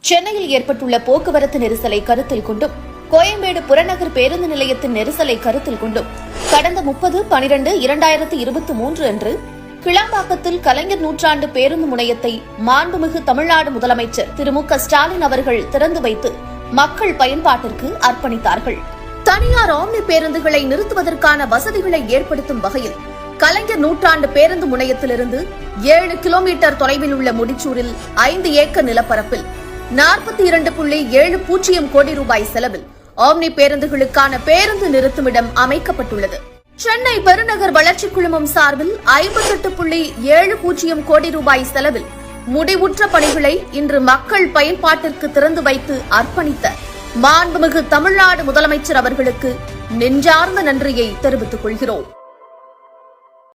சென்னையில் ஏற்பட்டுள்ள போக்குவரத்து நெரிசலை கருத்தில் கொண்டும் கோயம்பேடு புறநகர் பேருந்து நிலையத்தின் நெரிசலை கருத்தில் கொண்டும் கடந்த 30/12/2023 அன்று கிளாம்பாக்கத்தில் கலைஞர் நூற்றாண்டு பேருந்து முனையத்தை மாண்புமிகு தமிழ்நாடு முதலமைச்சர் திரு மு.க. ஸ்டாலின் அவர்கள் திறந்து வைத்து மக்கள் பயன்பாட்டிற்கு அர்ப்பணித்தார்கள். தனியார் ஆம்னி பேருந்துகளை நிறுத்துவதற்கான வசதிகளை ஏற்படுத்தும் வகையில் கலைஞர் நூற்றாண்டு பேருந்து முனையத்திலிருந்து 7 கிலோமீட்டர் தொலைவில் உள்ள முடிச்சூரில் 5 ஏக்கர் நிலப்பரப்பில் 42.70 கோடி ரூபாய் செலவில் ஆம்னி பேருந்துகளுக்கான பேருந்து நிறுத்துமிடம் அமைக்கப்பட்டுள்ளது. சென்னை பெருநகர் வளர்ச்சி குழுமம் சார்பில் 58.70 கோடி ரூபாய் செலவில் முடிவுற்ற பணிகளை இன்று மக்கள் பயன்பாட்டிற்கு திறந்து வைத்து அர்ப்பணித்த மாண்புமிகு தமிழ்நாடு முதலமைச்சர் அவர்களுக்கு நெஞ்சார்ந்த நன்றியை தெரிவித்துக் கொள்கிறோம்.